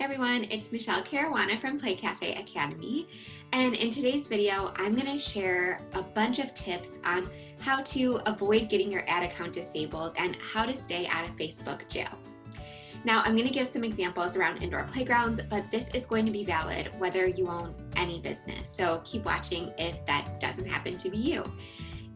everyone, it's Michelle Caruana from Play Cafe Academy, and in today's video I'm going to share a bunch of tips on how to avoid getting your ad account disabled and how to stay out of Facebook jail. Now I'm going to give some examples around indoor playgrounds, but this is going to be valid whether you own any business, so keep watching if that doesn't happen to be you.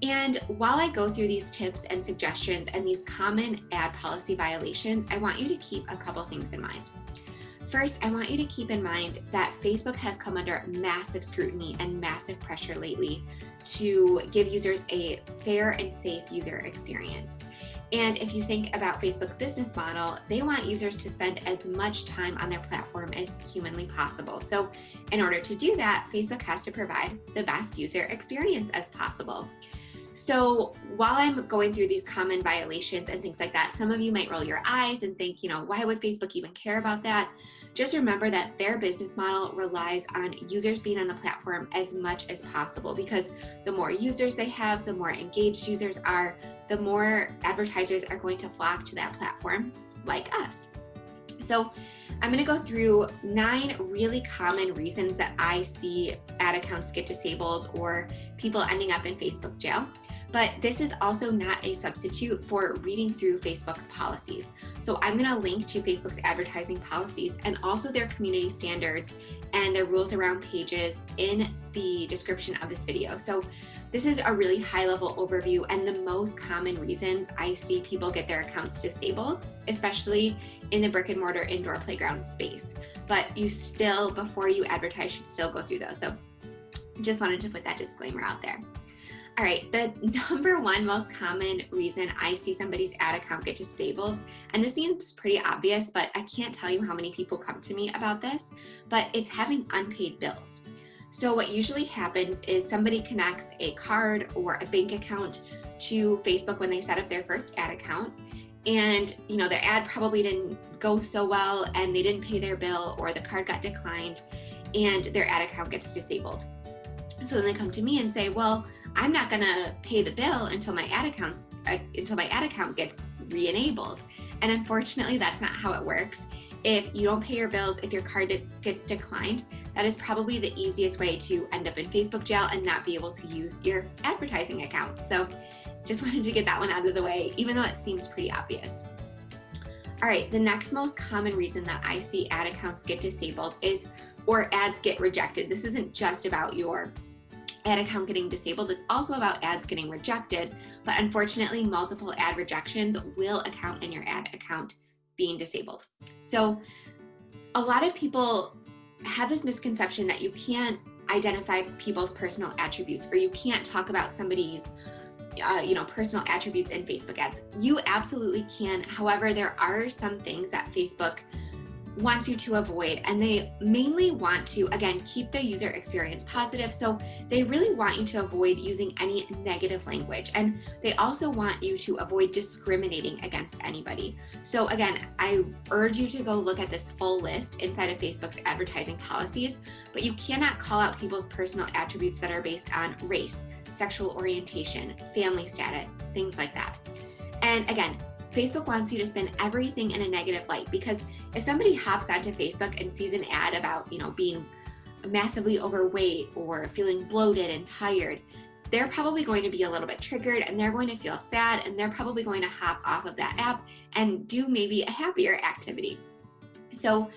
And while I go through these tips and suggestions and these common ad policy violations, I want you to keep a couple things in mind. First, I want you to keep in mind that Facebook has come under massive scrutiny and massive pressure lately to give users a fair and safe user experience. And if you think about Facebook's business model, they want users to spend as much time on their platform as humanly possible. So in order to do that, Facebook has to provide the best user experience as possible. So while I'm going through these common violations and things like that, some of you might roll your eyes and think, why would Facebook even care about that? Just remember that their business model relies on users being on the platform as much as possible, because the more users they have, the more engaged users are, the more advertisers are going to flock to that platform, like us. So I'm going to go through 9 really common reasons that I see ad accounts get disabled or people ending up in Facebook jail. But this is also not a substitute for reading through Facebook's policies. So I'm going to link to Facebook's advertising policies and also their community standards and their rules around pages in the description of this video. So this is a really high-level overview and the most common reasons I see people get their accounts disabled, especially in the brick and mortar indoor playground space. But you still, before you advertise, should still go through those. So just wanted to put that disclaimer out there. All right, the number one most common reason I see somebody's ad account get disabled, and this seems pretty obvious, but I can't tell you how many people come to me about this, but it's having unpaid bills. So what usually happens is somebody connects a card or a bank account to Facebook when they set up their first ad account, and their ad probably didn't go so well and they didn't pay their bill, or the card got declined and their ad account gets disabled. So then they come to me and say, well, I'm not gonna pay the bill until my ad account gets re-enabled. And unfortunately, that's not how it works. If you don't pay your bills, if your card gets declined, that is probably the easiest way to end up in Facebook jail and not be able to use your advertising account. So just wanted to get that one out of the way, even though it seems pretty obvious. All right, the next most common reason that I see ad accounts get disabled or ads get rejected. This isn't just about your ad account getting disabled, it's also about ads getting rejected, but unfortunately multiple ad rejections will account in your ad account being disabled. So a lot of people have this misconception that you can't identify people's personal attributes, or you can't talk about somebody's personal attributes in Facebook ads. You absolutely can. However, there are some things that Facebook wants you to avoid, and they mainly want to, again, keep the user experience positive. So they really want you to avoid using any negative language, and they also want you to avoid discriminating against anybody. So again, I urge you to go look at this full list inside of Facebook's advertising policies, but you cannot call out people's personal attributes that are based on race, sexual orientation, family status, things like that. And again, Facebook wants you to spin everything in a negative light, because if somebody hops onto Facebook and sees an ad about, being massively overweight or feeling bloated and tired, they're probably going to be a little bit triggered and they're going to feel sad, and they're probably going to hop off of that app and do maybe a happier activity. So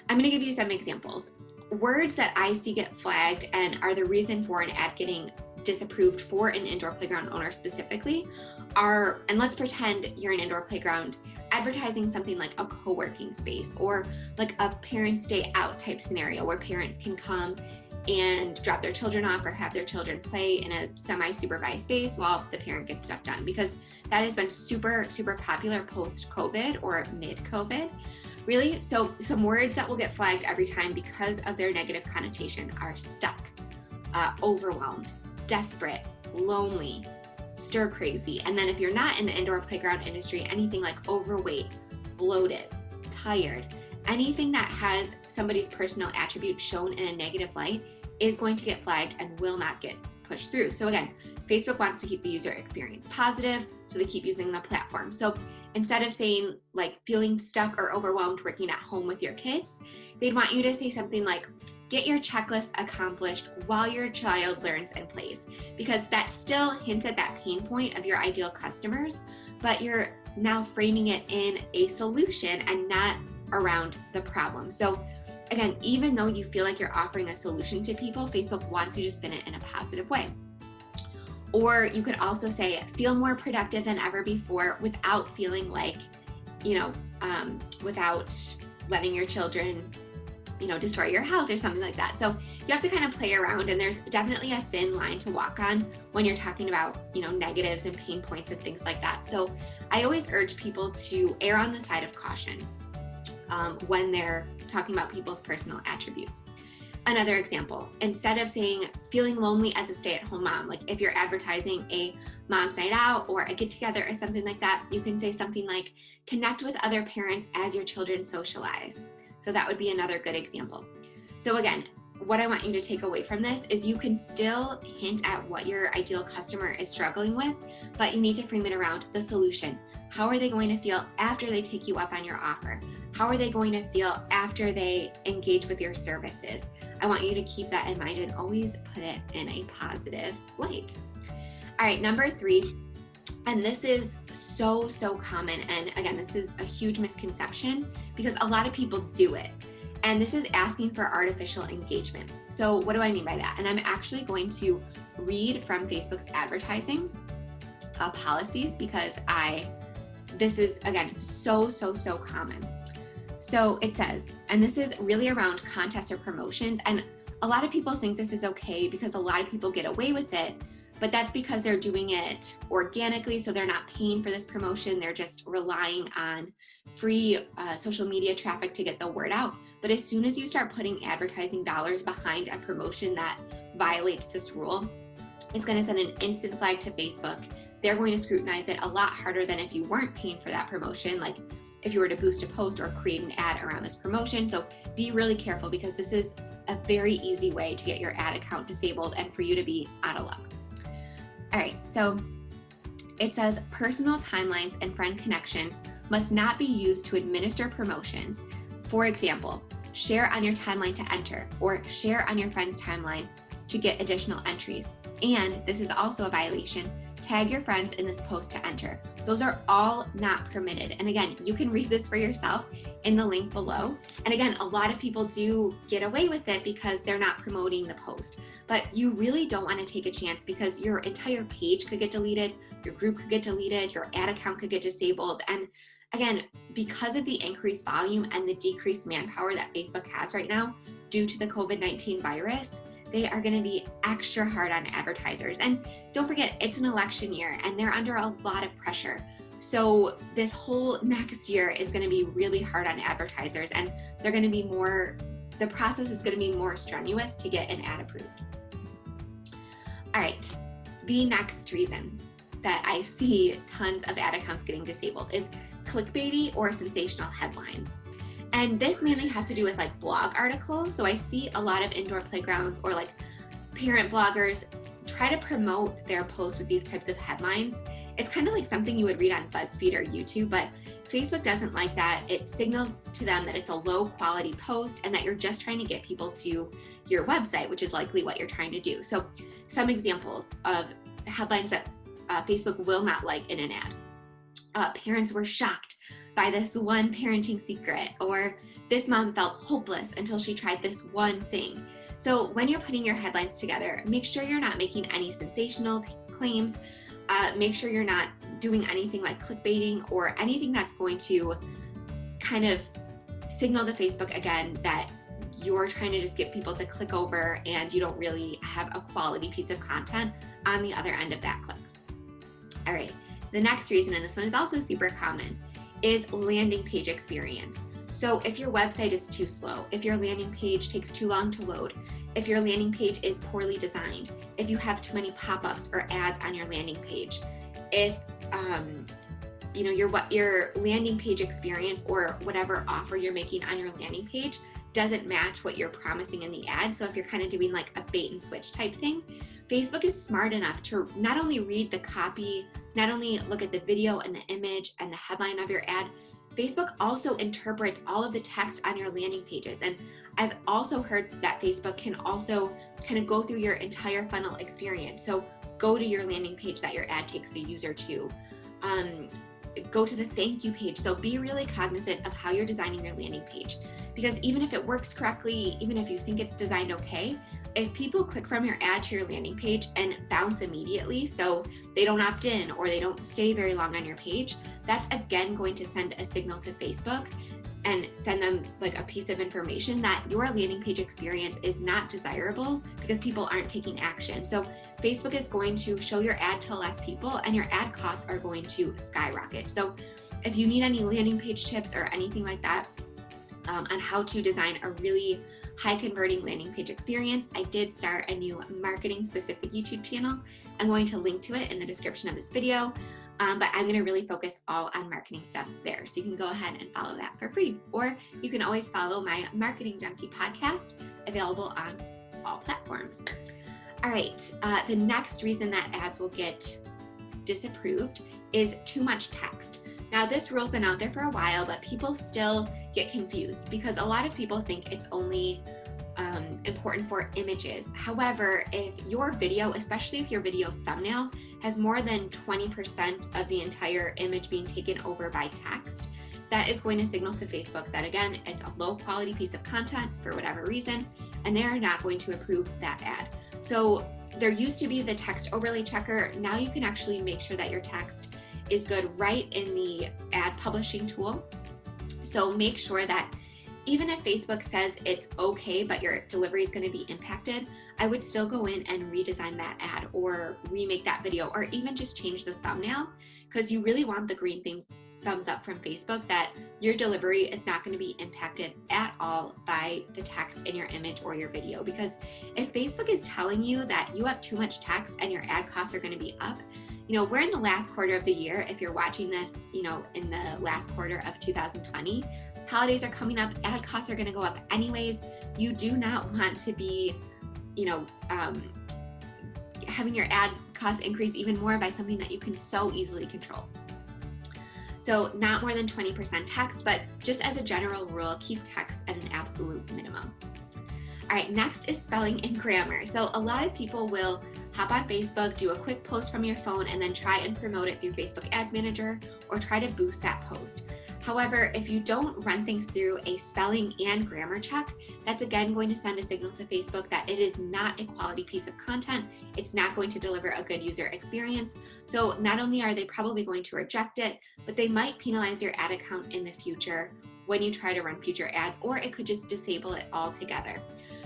I'm going to give you some examples. Words that I see get flagged and are the reason for an ad getting disapproved for an indoor playground owner specifically are, and let's pretend you're an indoor playground advertising something like a co-working space or like a parents day out type scenario where parents can come and drop their children off or have their children play in a semi-supervised space while the parent gets stuff done, because that has been super, super popular post-COVID or mid-COVID. Really, so some words that will get flagged every time because of their negative connotation are stuck, overwhelmed, desperate, lonely, stir crazy. And then if you're not in the indoor playground industry, anything like overweight, bloated, tired, anything that has somebody's personal attribute shown in a negative light is going to get flagged and will not get pushed through. So again, Facebook wants to keep the user experience positive, so they keep using the platform. So instead of saying like feeling stuck or overwhelmed working at home with your kids, they'd want you to say something like, get your checklist accomplished while your child learns and plays, because that still hints at that pain point of your ideal customers, but you're now framing it in a solution and not around the problem. So again, even though you feel like you're offering a solution to people, Facebook wants you to spin it in a positive way. Or you could also say, feel more productive than ever before without feeling like, without letting your children, destroy your house or something like that. So you have to kind of play around, and there's definitely a thin line to walk on when you're talking about, negatives and pain points and things like that. So I always urge people to err on the side of caution when they're talking about people's personal attributes. Another example, instead of saying feeling lonely as a stay-at-home mom, like if you're advertising a mom's night out or a get-together or something like that, you can say something like connect with other parents as your children socialize. So that would be another good example. So again, what I want you to take away from this is you can still hint at what your ideal customer is struggling with, but you need to frame it around the solution. How are they going to feel after they take you up on your offer? How are they going to feel after they engage with your services? I want you to keep that in mind and always put it in a positive light. All right, number 3, and this is so common. And again, this is a huge misconception because a lot of people do it. And this is asking for artificial engagement. So what do I mean by that? And I'm actually going to read from Facebook's advertising policies because this is, again, so common. So it says, and this is really around contests or promotions, and a lot of people think this is okay because a lot of people get away with it, but that's because they're doing it organically, so they're not paying for this promotion, they're just relying on free social media traffic to get the word out. But as soon as you start putting advertising dollars behind a promotion that violates this rule, it's going to send an instant flag to Facebook. They're going to scrutinize it a lot harder than if you weren't paying for that promotion, like if you were to boost a post or create an ad around this promotion. So be really careful because this is a very easy way to get your ad account disabled and for you to be out of luck. All right, so it says personal timelines and friend connections must not be used to administer promotions. For example, share on your timeline to enter or share on your friend's timeline to get additional entries. And this is also a violation. Tag your friends in this post to enter. Those are all not permitted. And again, you can read this for yourself in the link below. And again, a lot of people do get away with it because they're not promoting the post. But you really don't want to take a chance because your entire page could get deleted, your group could get deleted, your ad account could get disabled. And again, because of the increased volume and the decreased manpower that Facebook has right now due to the COVID-19 virus, they are going to be extra hard on advertisers. And don't forget, it's an election year and they're under a lot of pressure. So this whole next year is going to be really hard on advertisers, and they're going to be the process is going to be more strenuous to get an ad approved. All right, the next reason that I see tons of ad accounts getting disabled is clickbaity or sensational headlines. And this mainly has to do with like blog articles. So I see a lot of indoor playgrounds or like parent bloggers try to promote their posts with these types of headlines. It's kind of like something you would read on BuzzFeed or YouTube, but Facebook doesn't like that. It signals to them that it's a low quality post and that you're just trying to get people to your website, which is likely what you're trying to do. So some examples of headlines that Facebook will not like in an ad. Parents were shocked by this one parenting secret, or this mom felt hopeless until she tried this one thing. So when you're putting your headlines together, make sure you're not making any sensational claims. Make sure you're not doing anything like clickbaiting or anything that's going to kind of signal to Facebook again that you're trying to just get people to click over and you don't really have a quality piece of content on the other end of that click. All right, the next reason, and this one is also super common, is landing page experience. So if your website is too slow, if your landing page takes too long to load, if your landing page is poorly designed, if you have too many pop-ups or ads on your landing page, if your landing page experience or whatever offer you're making on your landing page doesn't match what you're promising in the ad. So if you're kind of doing like a bait and switch type thing, Facebook is smart enough to not only read the copy, not only look at the video and the image and the headline of your ad, Facebook also interprets all of the text on your landing pages. And I've also heard that Facebook can also kind of go through your entire funnel experience. So go to your landing page that your ad takes a user to. Go to the thank you page. So be really cognizant of how you're designing your landing page, because even if it works correctly, even if you think it's designed okay, if people click from your ad to your landing page and bounce immediately, so they don't opt in or they don't stay very long on your page, that's again going to send a signal to Facebook and send them like a piece of information that your landing page experience is not desirable because people aren't taking action. So Facebook is going to show your ad to less people and your ad costs are going to skyrocket. So if you need any landing page tips or anything like that on how to design a really high converting landing page experience, I did start a new marketing specific YouTube channel. I'm going to link to it in the description of this video. But I'm going to really focus all on marketing stuff there. So you can go ahead and follow that for free. Or you can always follow my Marketing Junkie podcast, available on all platforms. All right, the next reason that ads will get disapproved is too much text. Now, this rule's been out there for a while, but people still get confused because a lot of people think it's only important for images. However, if your video, especially if your video thumbnail, has more than 20% of the entire image being taken over by text, that is going to signal to Facebook that, again, it's a low quality piece of content for whatever reason, and they're not going to approve that ad. So there used to be the text overlay checker. Now you can actually make sure that your text is good right in the ad publishing tool. So make sure that even if Facebook says it's okay, but your delivery is going to be impacted, I would still go in and redesign that ad or remake that video or even just change the thumbnail, because you really want the green thumbs up from Facebook that your delivery is not going to be impacted at all by the text in your image or your video. Because if Facebook is telling you that you have too much text and your ad costs are going to be up, we're in the last quarter of the year. If you're watching this, in the last quarter of 2020, holidays are coming up, ad costs are going to go up anyways. You do not want to be, having your ad costs increase even more by something that you can so easily control. So not more than 20% text, but just as a general rule, keep text at an absolute minimum. All right, next is spelling and grammar. So a lot of people will hop on Facebook, do a quick post from your phone, and then try and promote it through Facebook Ads Manager or try to boost that post. However, if you don't run things through a spelling and grammar check, that's again going to send a signal to Facebook that it is not a quality piece of content. It's not going to deliver a good user experience. So not only are they probably going to reject it, but they might penalize your ad account in the future when you try to run future ads, or it could just disable it altogether.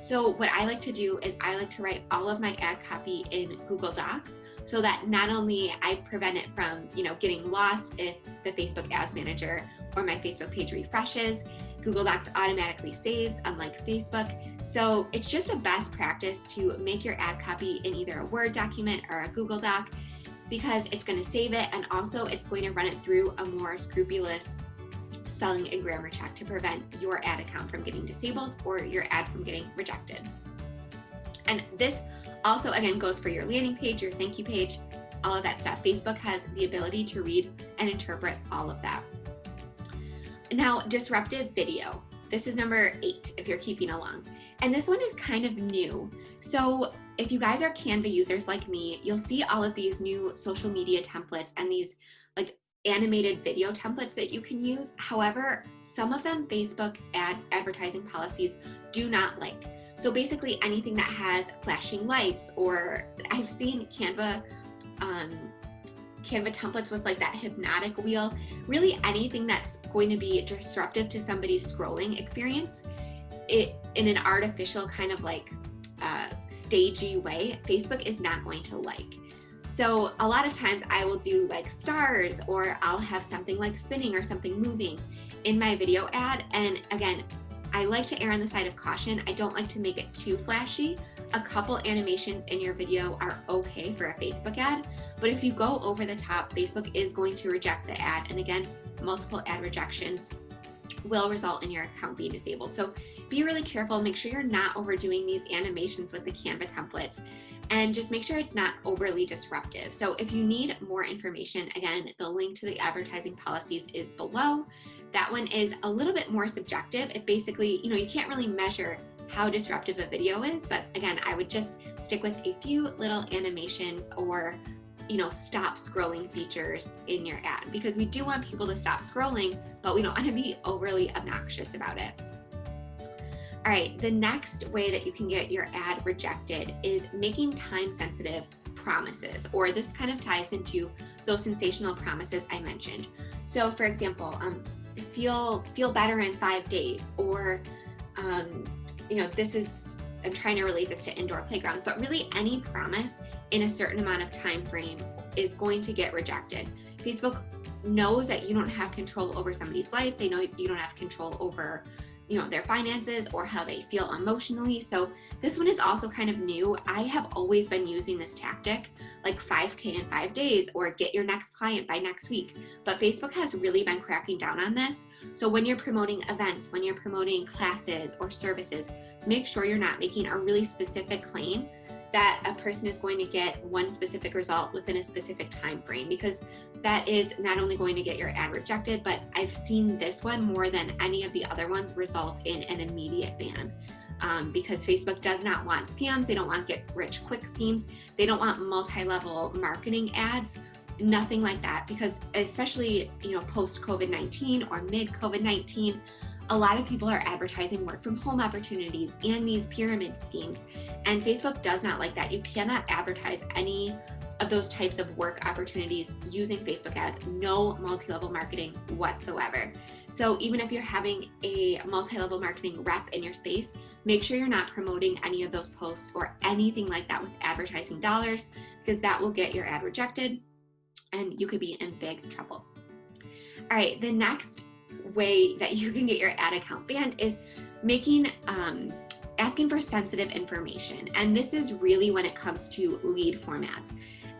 So what I like to do is I like to write all of my ad copy in Google Docs so that not only I prevent it from, getting lost if the Facebook Ads Manager or my Facebook page refreshes. Google Docs automatically saves, unlike Facebook. So it's just a best practice to make your ad copy in either a Word document or a Google Doc, because it's going to save it, and also it's going to run it through a more scrupulous spelling and grammar check to prevent your ad account from getting disabled or your ad from getting rejected. And this also, again, goes for your landing page, your thank you page, all of that stuff. Facebook has the ability to read and interpret all of that. Now, disruptive video. This is number 8 if you're keeping along. And this one is kind of new. So if you guys are Canva users like me, you'll see all of these new social media templates and these like animated video templates that you can use. However, some of them Facebook advertising policies do not like. So basically anything that has flashing lights, or I've seen Canva templates with like that hypnotic wheel, really anything that's going to be disruptive to somebody's scrolling experience in an artificial kind of like stagey way, Facebook is not going to like. So a lot of times I will do like stars, or I'll have something like spinning or something moving in my video ad. And again, I like to err on the side of caution. I don't like to make it too flashy. A couple animations in your video are okay for a Facebook ad, but if you go over the top, Facebook is going to reject the ad. And again, multiple ad rejections will result in your account being disabled. So be really careful. Make sure you're not overdoing these animations with the Canva templates. and just make sure it's not overly disruptive. So if you need more information, again, the link to the advertising policies is below. That one is a little bit more subjective. It basically, you can't really measure how disruptive a video is, but again, I would just stick with a few little animations or stop scrolling features in your ad, because we do want people to stop scrolling, but we don't want to be overly obnoxious about it. All right, the next way that you can get your ad rejected is making time-sensitive promises, or this kind of ties into those sensational promises I mentioned. So for example, feel better in 5 days, or I'm trying to relate this to indoor playgrounds, but really any promise in a certain amount of time frame is going to get rejected. Facebook knows that you don't have control over somebody's life. They know you don't have control over their finances or how they feel emotionally. So this one is also kind of new. I have always been using this tactic, like 5K in 5 days or get your next client by next week. But Facebook has really been cracking down on this. So when you're promoting events, when you're promoting classes or services, make sure you're not making a really specific claim that a person is going to get one specific result within a specific time frame, because that is not only going to get your ad rejected, but I've seen this one more than any of the other ones result in an immediate ban. Because Facebook does not want scams. They don't want get rich quick schemes. They don't want multi-level marketing ads, nothing like that, because especially post COVID-19 or mid COVID-19, a lot of people are advertising work from home opportunities and these pyramid schemes, and Facebook does not like that. You cannot advertise any of those types of work opportunities using Facebook ads, no multi-level marketing whatsoever. So even if you're having a multi-level marketing rep in your space, make sure you're not promoting any of those posts or anything like that with advertising dollars, because that will get your ad rejected and you could be in big trouble. All right, the next way that you can get your ad account banned is asking for sensitive information. And this is really when it comes to lead formats.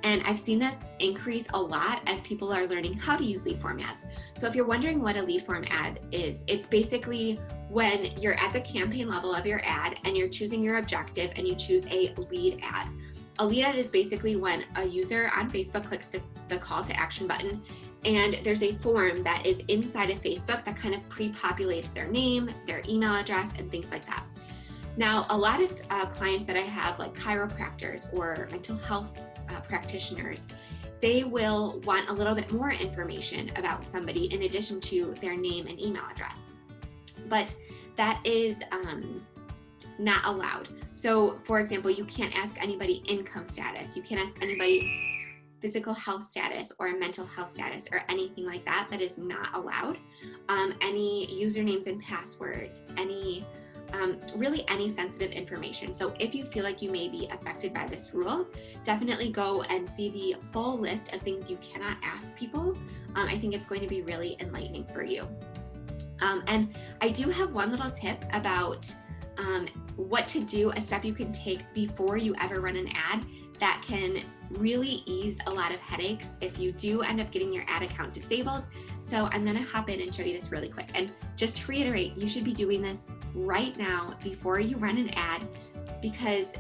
And I've seen this increase a lot as people are learning how to use lead formats. So if you're wondering what a lead form ad is, it's basically when you're at the campaign level of your ad and you're choosing your objective and you choose a lead ad. A lead ad is basically when a user on Facebook clicks the call to action button, and there's a form that is inside of Facebook that kind of pre-populates their name, their email address, and things like that. Now, a lot of clients that I have, like chiropractors or mental health practitioners, they will want a little bit more information about somebody in addition to their name and email address. But that is not allowed. So, for example, you can't ask anybody income status. You can't ask anybody physical health status or mental health status or anything like that. That is not allowed. Any usernames and passwords, really any sensitive information. So if you feel like you may be affected by this rule, definitely go and see the full list of things you cannot ask people. I think it's going to be really enlightening for you. And I do have one little tip about what to do, a step you can take before you ever run an ad that can really ease a lot of headaches if you do end up getting your ad account disabled. So I'm going to hop in and show you this really quick. And just to reiterate, you should be doing this right now before you run an ad, because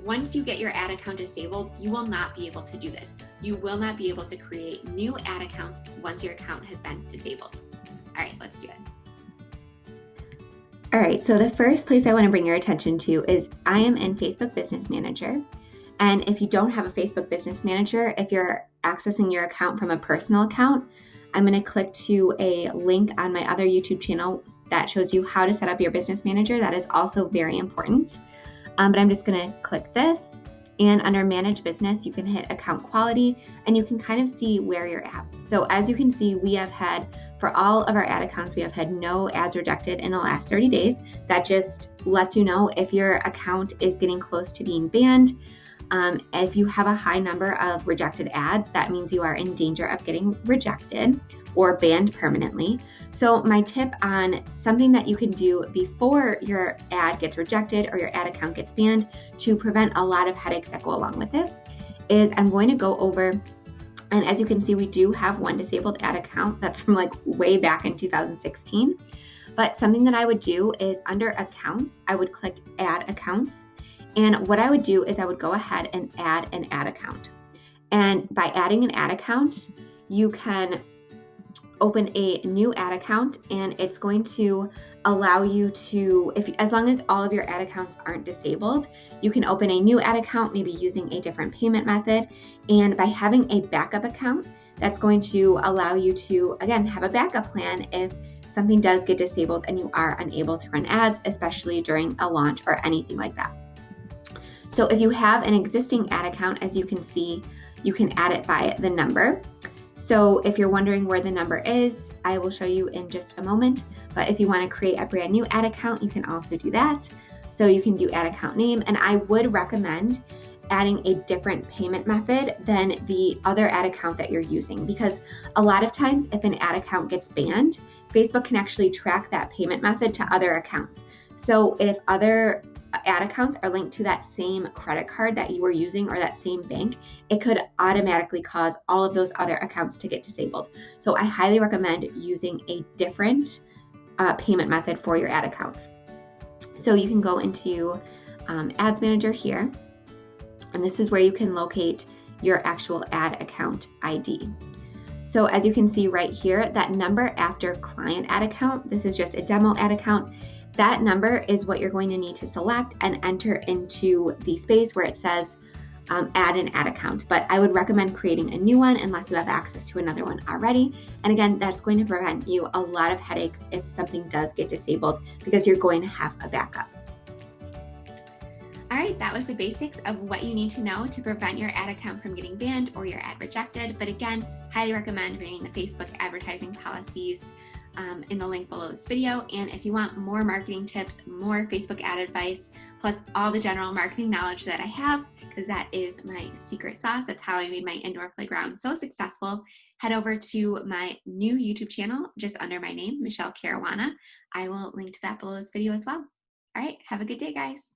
once you get your ad account disabled, you will not be able to do this. You will not be able to create new ad accounts once your account has been disabled. All right, let's do it. All right, so the first place I want to bring your attention to is I am in Facebook Business Manager. And if you don't have a Facebook Business Manager, if you're accessing your account from a personal account, I'm going to click to a link on my other YouTube channel that shows you how to set up your business manager. That is also very important. But I'm just going to click this, and under Manage Business, you can hit Account Quality, and you can kind of see where you're at. So as you can see, we have had, for all of our ad accounts, we have had no ads rejected in the last 30 days. That just lets you know if your account is getting close to being banned. If you have a high number of rejected ads, that means you are in danger of getting rejected or banned permanently. So my tip on something that you can do before your ad gets rejected or your ad account gets banned to prevent a lot of headaches that go along with it is I'm going to go over, and as you can see, we do have one disabled ad account that's from like way back in 2016. But something that I would do is under accounts, I would click add accounts. And what I would do is I would go ahead and add an ad account. And by adding an ad account, you can open a new ad account, and it's going to allow you to, as long as all of your ad accounts aren't disabled, you can open a new ad account, maybe using a different payment method. And by having a backup account, that's going to allow you to, again, have a backup plan if something does get disabled and you are unable to run ads, especially during a launch or anything like that. So if you have an existing ad account, as you can see, you can add it by the number. So if you're wondering where the number is, I will show you in just a moment. But if you want to create a brand new ad account, you can also do that. So you can do ad account name, and I would recommend adding a different payment method than the other ad account that you're using, because a lot of times if an ad account gets banned, Facebook can actually track that payment method to other accounts. So if other ad accounts are linked to that same credit card that you were using or that same bank, it could automatically cause all of those other accounts to get disabled. So I highly recommend using a different payment method for your ad accounts. So you can go into Ads Manager here, and this is where you can locate your actual ad account ID. So as you can see right here, that number after client ad account, this is just a demo ad account. That number is what you're going to need to select and enter into the space where it says add an ad account. But I would recommend creating a new one unless you have access to another one already. And again, that's going to prevent you a lot of headaches if something does get disabled, because you're going to have a backup. All right, that was the basics of what you need to know to prevent your ad account from getting banned or your ad rejected. But again, highly recommend reading the Facebook advertising policies in the link below this video. And if you want more marketing tips, more Facebook ad advice, plus all the general marketing knowledge that I have, because that is my secret sauce, that's how I made my indoor playground so successful, head over to my new YouTube channel just under my name, Michelle Caruana. I will link to that below this video as well. All right, have a good day, guys.